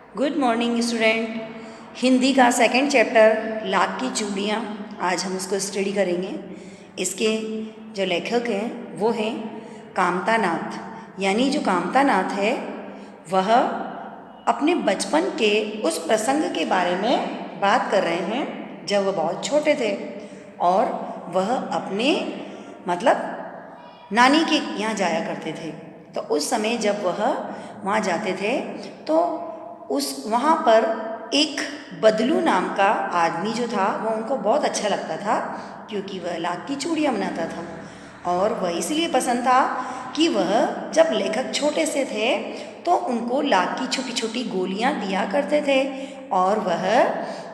Good morning student. Hindi का second chapter lakh की चूड़ियाँ, आज हम उसको स्टडी करेंगे। इसके जो लेखक हैं वो हैं कामता नाथ। यानी जो कामता नाथ है वह अपने बचपन के उस प्रसंग के बारे में बात कर रहे हैं जब वह बहुत छोटे थे और वह अपने मतलब नानी के यहाँ जाया करते थे। तो उस समय जब वह वहाँ जाते थे तो वहाँ पर एक बदलू नाम का आदमी जो था वह उनको बहुत अच्छा लगता था, क्योंकि वह लाख की चूड़ियाँ बनाता था। और वह इसलिए पसंद था कि वह जब लेखक छोटे से थे तो उनको लाख की छोटी छोटी गोलियाँ दिया करते थे और वह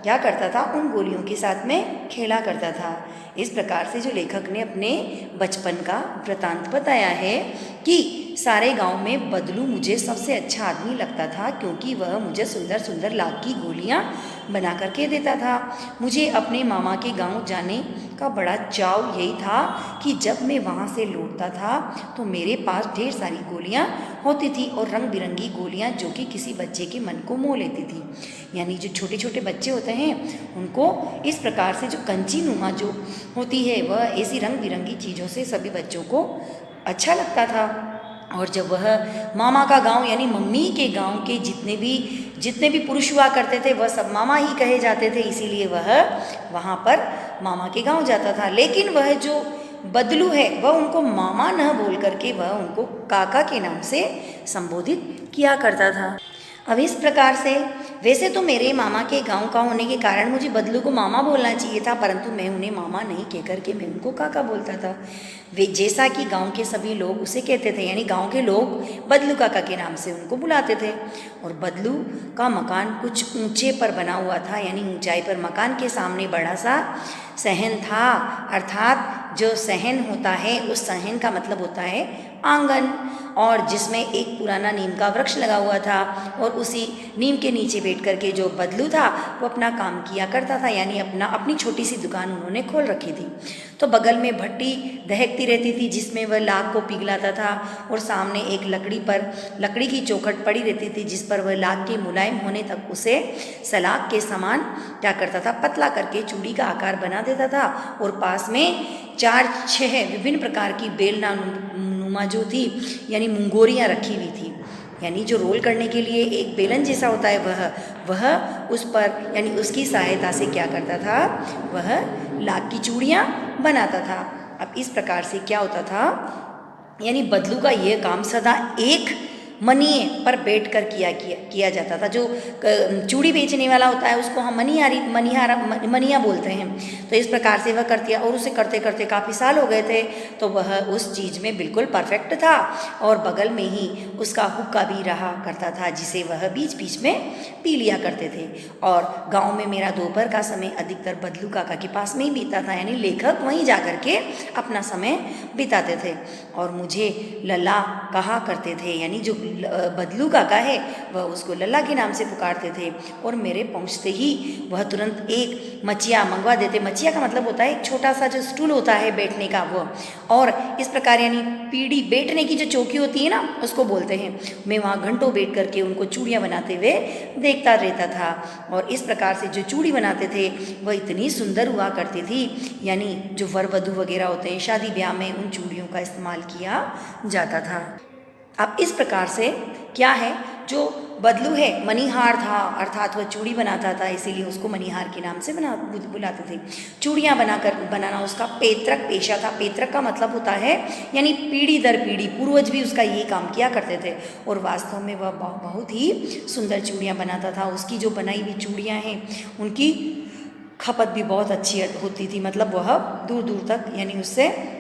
क्या करता था, उन गोलियों के साथ में खेला करता था। इस प्रकार से जो लेखक ने अपने बचपन का वृतांत बताया है कि सारे गांव में बदलू मुझे सबसे अच्छा आदमी लगता था, क्योंकि वह मुझे सुंदर सुंदर लाख की गोलियां बना करके देता था। मुझे अपने मामा के गांव जाने का बड़ा चाव यही था कि जब मैं वहां से लौटता था तो मेरे पास ढेर सारी गोलियां होती थी और रंग बिरंगी गोलियां जो कि किसी बच्चे के मन को मोह लेती थी। यानी जो छोटे छोटे बच्चे होते हैं उनको इस प्रकार से जो कंची नुमा जो होती है वह ऐसी रंग बिरंगी चीज़ों से सभी बच्चों को अच्छा लगता था। और जब वह मामा का गांव यानी मम्मी के गांव के जितने भी पुरुष हुआ करते थे वह सब मामा ही कहे जाते थे, इसीलिए वह वहाँ पर मामा के गांव जाता था। लेकिन वह जो बदलू है वह उनको मामा न बोल करके वह उनको काका के नाम से संबोधित किया करता था। अब इस प्रकार से वैसे तो मेरे मामा के गांव का होने के कारण मुझे बदलू को मामा बोलना चाहिए था, परंतु मैं उन्हें मामा नहीं कह करके मैं उनको काका बोलता था। वे जैसा कि गांव के सभी लोग उसे कहते थे, यानी गांव के लोग बदलू काका के नाम से उनको बुलाते थे। और बदलू का मकान कुछ ऊंचे पर बना हुआ था, यानी ऊंचाई पर मकान के सामने बड़ा सा सहन था। अर्थात जो सहन होता है उस सहन का मतलब होता है आंगन, और जिसमें एक पुराना नीम का वृक्ष लगा हुआ था और उसी नीम के नीचे बैठ करके जो बदलू था वो अपना काम किया करता था, यानी अपनी छोटी सी दुकान उन्होंने खोल रखी थी। तो बगल में भट्टी दहकती रहती थी जिसमें वह लाख को पिघलाता था, और सामने एक लकड़ी की चौखट पड़ी रहती थी जिस पर वह लाख के मुलायम होने तक उसे सलाख के समान क्या करता था, पतला करके चूड़ी का आकार बना देता था। और पास में 4-6 विभिन्न प्रकार की बेलना नुमा जो थी यानी मुंगोरियाँ रखी हुई थी, यानी जो रोल करने के लिए एक बेलन जैसा होता है वह उस पर यानी उसकी सहायता से क्या करता था, वह लाख की चूड़ियाँ बनाता था। अब इस प्रकार से क्या होता था, यानी बदलू का यह काम सदा एक मनिए पर बैठ कर किया जाता था। जो चूड़ी बेचने वाला होता है उसको हम मनिया बोलते हैं। तो इस प्रकार से वह करती है, और उसे करते करते काफ़ी साल हो गए थे तो वह उस चीज़ में बिल्कुल परफेक्ट था। और बगल में ही उसका हुक्का भी रहा करता था जिसे वह बीच बीच में पी लिया करते थे। और गाँव में मेरा दोपहर का समय अधिकतर बदलू काका के पास में ही बीता था, यानी लेखक वहीं जा कर के अपना समय बिताते थे। और मुझे लल्ला कहा करते थे, यानी जो बदलू काका है वह उसको लल्ला के नाम से पुकारते थे। और मेरे पहुंचते ही वह तुरंत एक मचिया मंगवा देते। मचिया का मतलब होता है एक छोटा सा जो स्टूल होता है बैठने का वो, और इस प्रकार यानी पीढ़ी बैठने की जो चौकी होती है ना उसको बोलते हैं। मैं वहाँ घंटों बैठ करके उनको चूड़ियाँ बनाते हुए देखता रहता था। और इस प्रकार से जो चूड़ी बनाते थे वह इतनी सुंदर हुआ करती थी, यानी जो वर वधू वगैरह होते हैं शादी ब्याह में उन चूड़ियों का इस्तेमाल किया जाता था। अब इस प्रकार से क्या है, जो बदलू है मणिहार था, अर्थात वह चूड़ी बनाता था, इसीलिए उसको मणिहार के नाम से बुलाते थे। चूड़ियाँ बनाना उसका पैतृक पेशा था। पैतृक का मतलब होता है यानी पीढ़ी दर पीढ़ी पूर्वज भी उसका ये काम किया करते थे। और वास्तव में वह बहुत ही सुंदर चूड़ियाँ बनाता था। उसकी जो बनाई हुई चूड़ियाँ हैं उनकी खपत भी बहुत अच्छी होती थी, मतलब वह दूर दूर तक यानी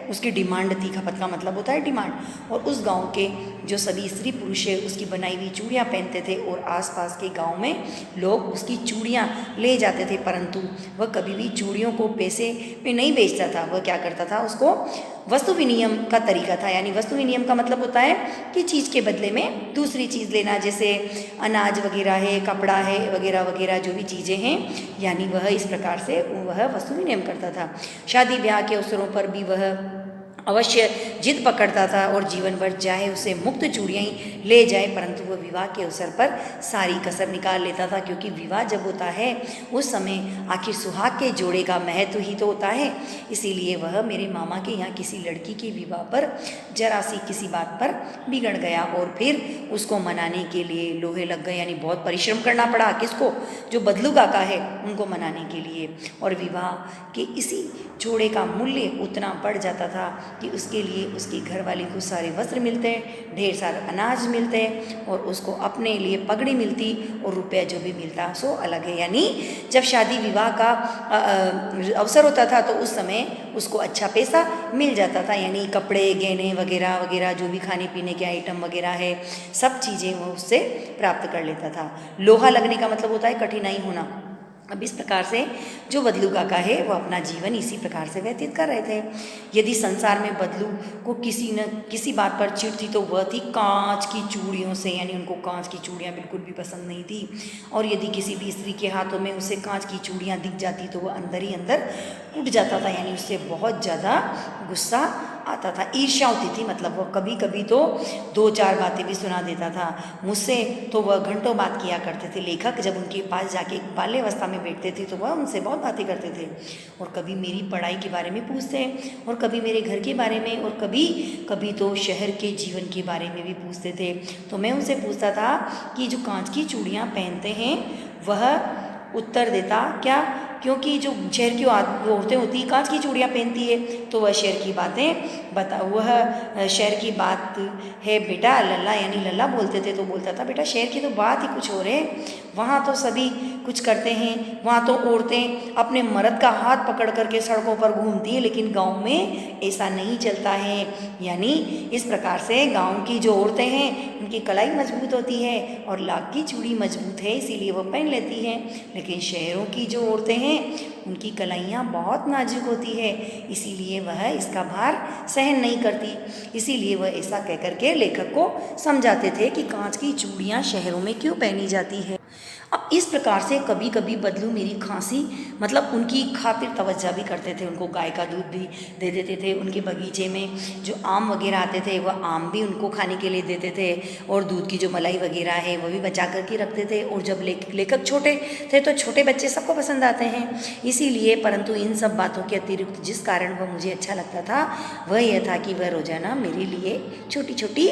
उसकी डिमांड थी। खपत का मतलब होता है डिमांड। और उस गांव के जो सभी स्त्री पुरुष है उसकी बनाई हुई चूड़ियाँ पहनते थे और आसपास के गांव में लोग उसकी चूड़ियाँ ले जाते थे, परंतु वह कभी भी चूड़ियों को पैसे में नहीं बेचता था। वह क्या करता था, उसको वस्तु विनिमय का तरीका था। यानी वस्तु विनिमय का मतलब होता है कि चीज़ के बदले में दूसरी चीज़ लेना, जैसे अनाज वगैरह है, कपड़ा है वगैरह वगैरह जो भी चीज़ें हैं, यानी वह इस प्रकार से वह वस्तु विनिमय करता था। शादी ब्याह के अवसरों पर भी वह अवश्य जिद पकड़ता था और जीवन भर चाहे उसे मुक्त चूड़ियाँ ही ले जाए, परंतु वह विवाह के अवसर पर सारी कसर निकाल लेता था, क्योंकि विवाह जब होता है उस समय आखिर सुहाग के जोड़े का महत्व ही तो होता है। इसीलिए वह मेरे मामा के यहाँ किसी लड़की के विवाह पर जरा सी किसी बात पर बिगड़ गया और फिर उसको मनाने के लिए लोहे लग गए, यानी बहुत परिश्रम करना पड़ा। किसको? जो बदलू काका है उनको मनाने के लिए। और विवाह के इसी जोड़े का मूल्य उतना बढ़ जाता था कि उसके लिए उसकी घरवाली को सारे वस्त्र मिलते, ढेर सारा अनाज मिलते और उसको अपने लिए पगड़ी मिलती और रुपया जो भी मिलता सो अलग है। यानी जब शादी विवाह का अवसर होता था तो उस समय उसको अच्छा पैसा मिल जाता था, यानी कपड़े गहने वगैरह वगैरह जो भी खाने पीने के आइटम वगैरह है सब चीज़ें वो उससे प्राप्त कर लेता था। लोहा लगने का मतलब होता है कठिनाई होना। अब इस प्रकार से जो बदलू काका है वो अपना जीवन इसी प्रकार से व्यतीत कर रहे थे। यदि संसार में बदलू को किसी न किसी बात पर चिढ़ थी तो वह थी कांच की चूड़ियों से, यानी उनको कांच की चूड़ियाँ बिल्कुल भी पसंद नहीं थी। और यदि किसी भी स्त्री के हाथों में उसे कांच की चूड़ियाँ दिख जाती तो वह अंदर ही अंदर उठ जाता था, यानी उससे बहुत ज़्यादा गुस्सा आता था, ईर्ष्या होती थी। मतलब वह कभी कभी तो 2-4 बातें भी सुना देता था मुझसे, तो वह घंटों बात किया करते थे। लेखक जब उनके पास जाके बाल्यावस्था में बैठते थे तो वह उनसे बहुत बातें करते थे और कभी मेरी पढ़ाई के बारे में पूछते और कभी मेरे घर के बारे में और कभी कभी तो शहर के जीवन के बारे में भी पूछते थे। तो मैं उनसे पूछता था कि जो कांच की चूड़ियाँ पहनते हैं वह उत्तर देता क्या, क्योंकि जो शहर की औरतें होती कांच की चूड़ियाँ पहनती है तो वह शहर की बातें बता, वह शहर की बात है बेटा लल्ला, यानी लल्ला बोलते थे तो बोलता था बेटा शहर की तो बात ही कुछ और है, वहाँ तो सभी कुछ करते हैं, वहाँ तो औरतें अपने मर्द का हाथ पकड़ करके सड़कों पर घूमती हैं, लेकिन गांव में ऐसा नहीं चलता है। यानी इस प्रकार से गांव की जो औरतें हैं उनकी कलाई मजबूत होती है और लाख की चूड़ी मजबूत है इसीलिए वो पहन लेती हैं, लेकिन शहरों की जो औरतें हैं उनकी कलाइयाँ बहुत नाजुक होती है इसीलिए वह इसका भार सहन नहीं करती। इसीलिए वह ऐसा कह करके लेखक को समझाते थे कि कांच की चूड़ियाँ शहरों में क्यों पहनी जाती है। अब इस प्रकार से कभी कभी बदलू मेरी खांसी मतलब उनकी खातिर तवज्जो भी करते थे, उनको गाय का दूध भी दे देते थे, उनके बगीचे में जो आम वगैरह आते थे वह आम भी उनको खाने के लिए देते थे और दूध की जो मलाई वगैरह है वह भी बचा करके रखते थे। और जब लेखक छोटे थे तो छोटे बच्चे सबको पसंद आते हैं इसीलिए, परंतु इन सब बातों के अतिरिक्त जिस कारण वह मुझे अच्छा लगता था वह यह था कि वह रोज़ाना मेरे लिए छोटी छोटी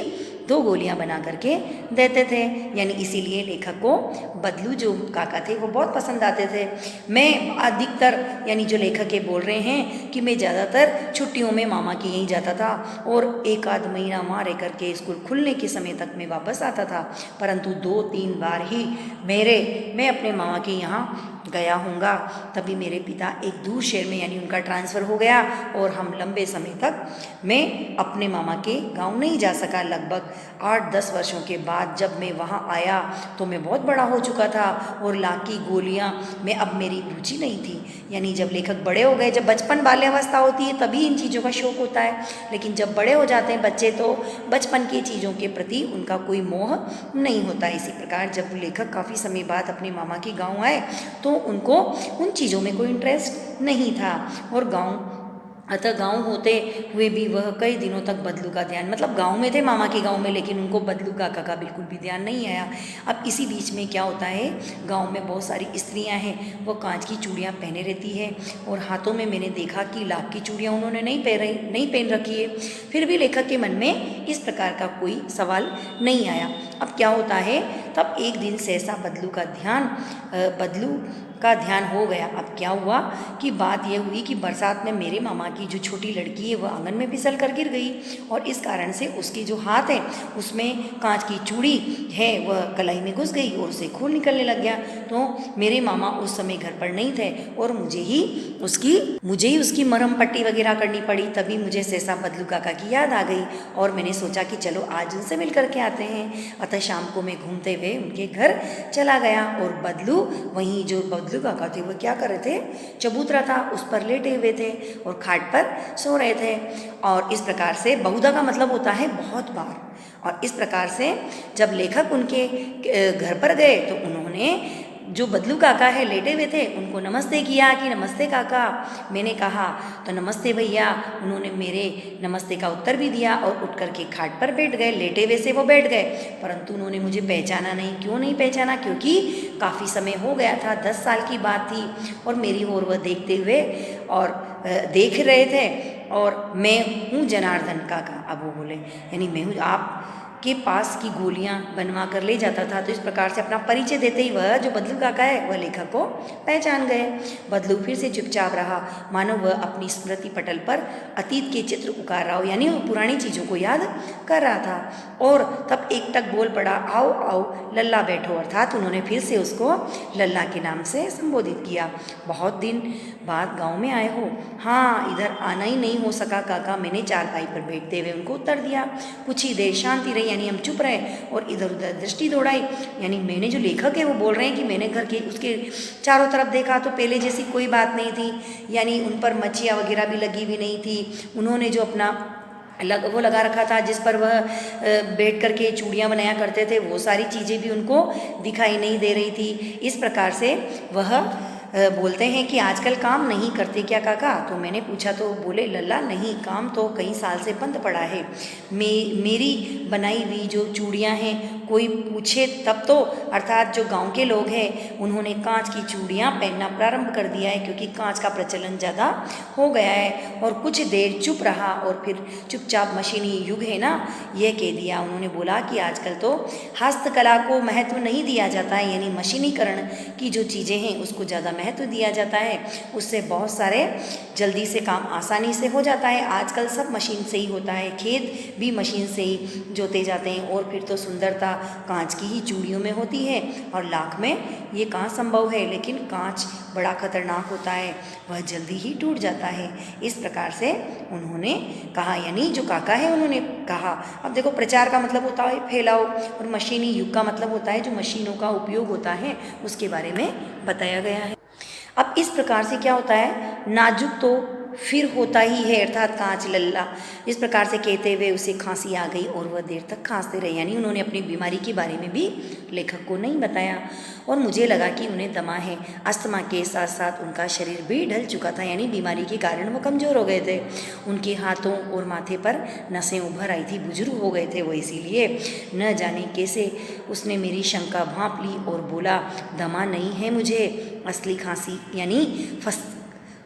2 गोलियां बना करके देते थे, यानी इसीलिए लेखक को बदलू जो काका थे वो बहुत पसंद आते थे। मैं अधिकतर यानी जो लेखक ये बोल रहे हैं कि मैं ज़्यादातर छुट्टियों में मामा के यहीं जाता था और 1-आध महीना वहाँ रह करके स्कूल खुलने के समय तक मैं वापस आता था, परंतु 2-3 बार ही मैं अपने मामा के यहाँ गया हूँगा। तभी मेरे पिता एक दूर शहर में यानी उनका ट्रांसफ़र हो गया और हम लंबे समय तक मैं अपने मामा के गांव नहीं जा सका। लगभग 8-10 वर्षों के बाद जब मैं वहाँ आया तो मैं बहुत बड़ा हो चुका था और लाख की गोलियाँ में अब मेरी रुचि नहीं थी। यानी जब लेखक बड़े हो गए, जब बचपन बाल्यावस्था होती है तभी इन चीज़ों का शौक़ होता है, लेकिन जब बड़े हो जाते हैं बच्चे तो बचपन की चीज़ों के प्रति उनका कोई मोह नहीं होता। इसी प्रकार जब लेखक काफ़ी समय बाद अपने मामा के गाँव आए तो उनको उन चीज़ों में कोई इंटरेस्ट नहीं था और गांव होते हुए भी वह कई दिनों तक बदलू का ध्यान मतलब गांव में थे मामा के गांव में, लेकिन उनको बदलू काका का बिल्कुल भी ध्यान नहीं आया। अब इसी बीच में क्या होता है, गांव में बहुत सारी स्त्रियां हैं वो कांच की चूड़ियां पहने रहती है और हाथों में मैंने देखा कि लाख की चूड़ियां उन्होंने नहीं पहन रखी है। फिर भी लेखक के मन में इस प्रकार का कोई सवाल नहीं आया। अब क्या होता है, तब एक दिन सहसा बदलू का ध्यान हो गया। अब क्या हुआ कि बात यह हुई कि बरसात में मेरे मामा की जो छोटी लड़की है वह आंगन में फिसल कर गिर गई और इस कारण से उसके जो हाथ है उसमें कांच की चूड़ी है वह कलाई में घुस गई और उसे खून निकलने लग गया। तो मेरे मामा उस समय घर पर नहीं थे और मुझे ही उसकी मरहम पट्टी वगैरह करनी पड़ी। तभी मुझे सहसा बदलू काका की याद आ गई और मैंने सोचा कि चलो आज उनसे मिल करके आते हैं। अतः शाम को मैं घूमते हुए उनके घर चला गया और बदलू वहीं जो बदलू काका थे वो क्या कर रहे थे, चबूतरा था उस पर लेटे हुए थे और खाट पर सो रहे थे। और इस प्रकार से बहुधा का मतलब होता है बहुत बार। और इस प्रकार से जब लेखक उनके घर पर गए तो उन्होंने जो बदलू काका है लेटे हुए थे उनको नमस्ते किया कि नमस्ते काका। मैंने कहा तो नमस्ते भैया। उन्होंने मेरे नमस्ते का उत्तर भी दिया और उठ कर के खाट पर बैठ गए। लेटे हुए से वो बैठ गए, परंतु उन्होंने मुझे पहचाना नहीं। क्यों नहीं पहचाना? क्योंकि काफ़ी समय हो गया था, 10 साल की बात थी और मेरी ओर वह देखते हुए और देख रहे थे और मैं हूँ जनार्दन काका। अब वो बोले यानी मैं हूँ आप के पास की गोलियां बनवा कर ले जाता था। तो इस प्रकार से अपना परिचय देते ही वह जो बदलू काका है वह लेखक को पहचान गए। बदलू फिर से चुपचाप रहा, मानो वह अपनी स्मृति पटल पर अतीत के चित्र उकार रहा हो, यानी वो पुरानी चीज़ों को याद कर रहा था। और तब एक टक बोल पड़ा, आओ आओ लल्ला बैठो। अर्थात उन्होंने फिर से उसको लल्ला के नाम से संबोधित किया। बहुत दिन बाद गाँव में आए हो? हाँ, इधर आना ही नहीं हो सका काका, मैंने चारपाई पर बैठते हुए उनको उत्तर दिया। कुछ ही देर शांति रही, यानी हम चुप रहे और इधर उधर दृष्टि दौड़ाई। यानी मैंने जो लेखक है वो बोल रहे हैं कि मैंने घर के उसके चारों तरफ देखा तो पहले जैसी कोई बात नहीं थी, यानी उन पर मच्छियाँ वगैरह भी लगी हुई नहीं थी। उन्होंने जो अपना वो लगा रखा था जिस पर वह बैठ कर के चूड़ियाँ बनाया करते थे, वो सारी चीज़ें भी उनको दिखाई नहीं दे रही थी। इस प्रकार से वह बोलते हैं कि आजकल काम नहीं करते क्या काका? तो मैंने पूछा तो बोले लल्ला नहीं, काम तो कई साल से बंद पड़ा है। मेरी बनाई हुई जो चूड़ियाँ हैं कोई पूछे तब तो, अर्थात जो गांव के लोग हैं उन्होंने कांच की चूड़ियाँ पहनना प्रारंभ कर दिया है, क्योंकि कांच का प्रचलन ज़्यादा हो गया है। और कुछ देर चुप रहा और फिर चुपचाप मशीनी युग है ना, यह कह दिया। उन्होंने बोला कि आजकल तो हस्तकला को महत्व नहीं दिया जाता है, यानी मशीनीकरण की जो चीज़ें हैं उसको ज़्यादा महत्व दिया जाता है। उससे बहुत सारे जल्दी से काम आसानी से हो जाता है। आजकल सब मशीन से ही होता है, खेत भी मशीन से ही जोते जाते हैं। और फिर तो सुंदरता कांच की ही चूड़ियों में होती है, और लाख में ये कहाँ संभव है। लेकिन कांच बड़ा खतरनाक होता है, वह जल्दी ही टूट जाता है। इस प्रकार से उन्होंने कहा, यानी जो काका है उन्होंने कहा। अब देखो, प्रचार का मतलब होता है फैलाओ, और मशीनी युग का मतलब होता है जो मशीनों का उपयोग होता है उसके बारे में बताया गया है। अब इस प्रकार से क्या होता है, नाजुक तो फिर होता ही है, अर्थात कांच लल्ला। इस प्रकार से कहते हुए उसे खांसी आ गई और वह देर तक खांसते रहे, यानी उन्होंने अपनी बीमारी के बारे में भी लेखक को नहीं बताया। और मुझे लगा कि उन्हें दमा है। अस्थमा के साथ साथ उनका शरीर भी ढल चुका था, यानी बीमारी के कारण वो कमज़ोर हो गए थे। उनके हाथों और माथे पर नसें उभर आई थी, बुजुर्ग हो गए थे वो, इसीलिए न जाने कैसे उसने मेरी शंका भांप ली और बोला, दमा नहीं है मुझे, असली खांसी यानी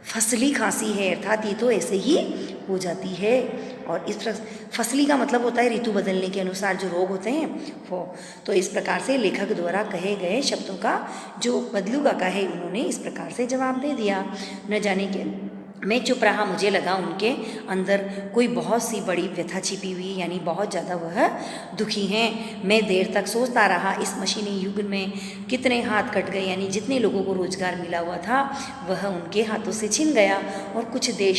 फसली खांसी है, अर्थात ये तो ऐसे ही हो जाती है। और इस फसली का मतलब होता है ऋतु बदलने के अनुसार जो रोग होते हैं वो। तो इस प्रकार से लेखक द्वारा कहे गए शब्दों का जो बदलू काका है उन्होंने इस प्रकार से जवाब दे दिया। न जाने के मैं चुप रहा, मुझे लगा उनके अंदर कोई बहुत सी बड़ी व्यथा छिपी हुई, यानी बहुत ज़्यादा वह दुखी हैं। मैं देर तक सोचता रहा, इस मशीनी युग में कितने हाथ कट गए, यानी जितने लोगों को रोजगार मिला हुआ था वह उनके हाथों से छिन गया। और कुछ देर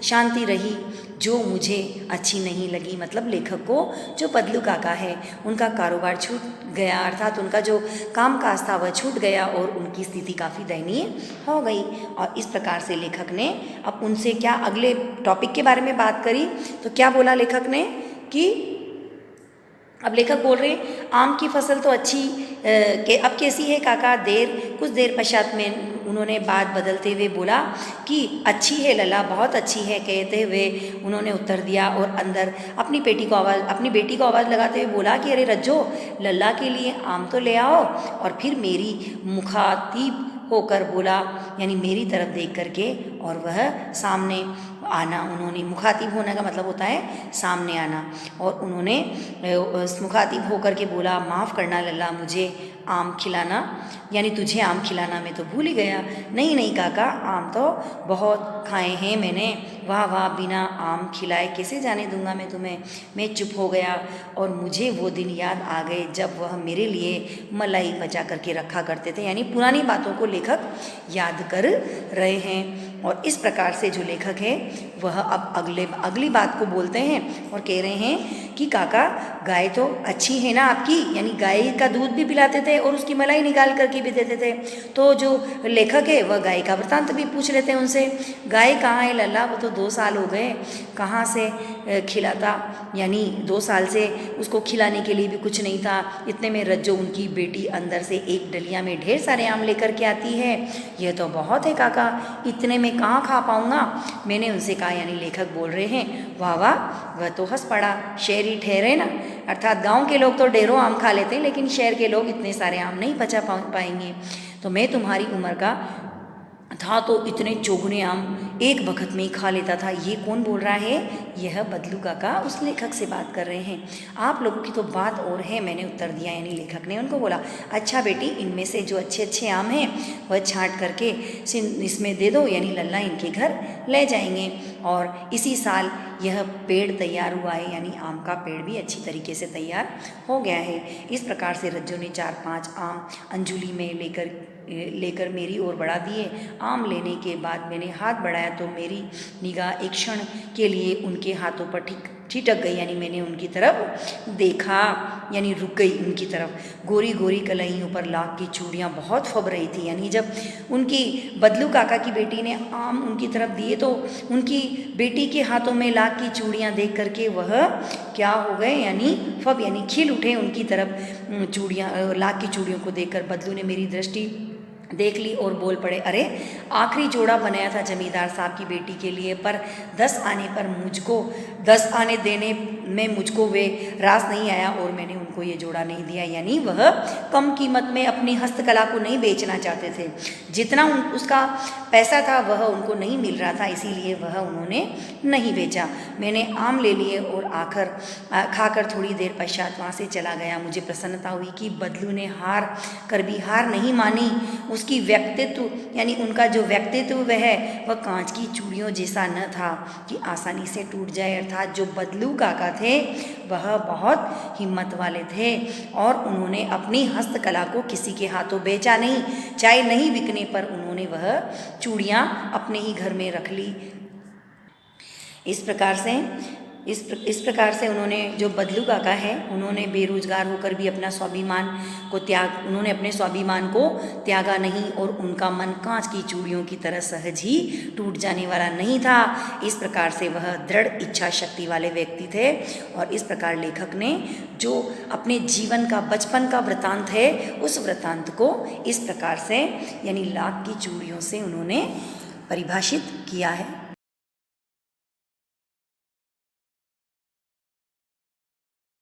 शांति रही जो मुझे अच्छी नहीं लगी। मतलब लेखक को जो बदलू काका है उनका कारोबार छूट गया, अर्थात उनका जो कामकाज था वह छूट गया और उनकी स्थिति काफ़ी दयनीय हो गई। और इस प्रकार से लेखक ने अब उनसे क्या अगले टॉपिक के बारे में बात करी। तो क्या बोला लेखक ने कि अब लेखक बोल रहे हैं, आम की फसल तो अच्छी अब कैसी है काका? कुछ देर पश्चात में उन्होंने बात बदलते हुए बोला कि अच्छी है लला, बहुत अच्छी है। कहते हुए उन्होंने उत्तर दिया और अंदर अपनी बेटी को आवाज़ लगाते हुए बोला कि अरे रज्जो, लल्ला के लिए आम तो ले आओ। और फिर मेरी मुखातिब होकर बोला, यानी मेरी तरफ देख करके, और वह सामने आना। उन्होंने मुखातिब होने का मतलब होता है सामने आना। और उन्होंने मुखातिब होकर के बोला, माफ़ करना लल्ला, मुझे आम खिलाना, यानी तुझे आम खिलाना मैं तो भूल ही गया। नहीं काका, आम तो बहुत खाए हैं मैंने। वाह वाह, बिना आम खिलाए कैसे जाने दूंगा मैं तुम्हें। मैं चुप हो गया और मुझे वो दिन याद आ गए जब वह मेरे लिए मलाई बचा करके रखा करते थे, यानी पुरानी बातों को लेखक याद कर रहे हैं। और इस प्रकार से जो लेखक है वह अब अगली बात को बोलते हैं और कह रहे हैं कि काका गाय तो अच्छी है ना आपकी, यानी गाय का दूध भी पिलाते थे और उसकी मलाई निकाल करके भी देते थे। तो जो लेखक है वह गाय का वृतांत भी पूछ लेते हैं उनसे, गाय कहाँ है लल्ला, वो तो 2 साल हो गए, कहाँ से खिलाता, यानी 2 साल से उसको खिलाने के लिए भी कुछ नहीं था। इतने में रज्जो उनकी बेटी अंदर से एक डलिया में ढेर सारे आम लेकर के आती है। यह तो बहुत है काका, इतने में कहाँ खा पाऊँगा। मैंने उनसे कहा, यानी लेखक बोल रहे हैं, वाह वाह, वह तो हंस पड़ा, शहरी ठहरे ना, अर्थात गांव के लोग तो ढेरों आम खा लेते हैं, लेकिन शहर के लोग इतने सारे आम नहीं पचा पाएंगे। तो मैं तुम्हारी उम्र का था तो इतने चौगुने आम एक वक्त में ही खा लेता था। ये कौन बोल रहा है? यह बदलू काका उस लेखक से बात कर रहे हैं। आप लोगों की तो बात और है, मैंने उत्तर दिया। यानी लेखक ने उनको बोला, अच्छा बेटी, इनमें से जो अच्छे अच्छे आम हैं वह छांट करके इसमें दे दो, यानी लल्ला इनके घर ले जाएंगे। और इसी साल यह पेड़ तैयार हुआ है, यानी आम का पेड़ भी अच्छी तरीके से तैयार हो गया है। इस प्रकार से रज्जो ने 4-5 आम अंजुली में लेकर मेरी ओर बढ़ा दिए। आम लेने के बाद मैंने हाथ बढ़ाया तो मेरी निगाह एक क्षण के लिए उनके हाथों पर ठिठक गई, यानी मैंने उनकी तरफ देखा, यानी रुक गई उनकी तरफ। गोरी गोरी कलाइयों पर लाख की चूड़ियाँ बहुत फब रही थी। यानी जब उनकी बदलू काका की बेटी ने आम उनकी तरफ दिए तो उनकी बेटी के हाथों में लाख की चूड़ियाँ देख करके वह क्या हो गए, यानी फब, यानी खिल उठे उनकी तरफ। लाख की चूड़ियों को देखकर बदलू ने मेरी दृष्टि देख ली और बोल पड़े, अरे आखिरी जोड़ा बनाया था जमींदार साहब की बेटी के लिए, पर 10 आने देने में मुझको वे रास नहीं आया और मैंने उनको ये जोड़ा नहीं दिया। यानी वह कम कीमत में अपनी हस्तकला को नहीं बेचना चाहते थे, जितना उसका पैसा था वह उनको नहीं मिल रहा था, इसीलिए वह उन्होंने नहीं बेचा। मैंने आम ले लिए और खाकर थोड़ी देर पश्चात वहाँ से चला गया। मुझे प्रसन्नता हुई कि बदलू ने हार कर भी हार नहीं मानी। उसकी व्यक्तित्व, यानी उनका जो व्यक्तित्व है वह कांच की चूड़ियों जैसा न था कि आसानी से टूट जाए। अर्थात जो बदलू काका थे वह बहुत हिम्मत वाले थे और उन्होंने अपनी हस्तकला को किसी के हाथों बेचा नहीं। चाहे नहीं बिकने पर उन्होंने वह चूड़ियाँ अपने ही घर में रख ली। इस प्रकार से उन्होंने, जो बदलू काका है, उन्होंने बेरोजगार होकर भी अपने स्वाभिमान को त्यागा नहीं और उनका मन कांच की चूड़ियों की तरह सहज ही टूट जाने वाला नहीं था। इस प्रकार से वह दृढ़ इच्छा शक्ति वाले व्यक्ति थे। और इस प्रकार लेखक ने जो अपने जीवन का, बचपन का वृतांत है, उस वृतांत को इस प्रकार से, यानी लाख की चूड़ियों से उन्होंने परिभाषित किया है।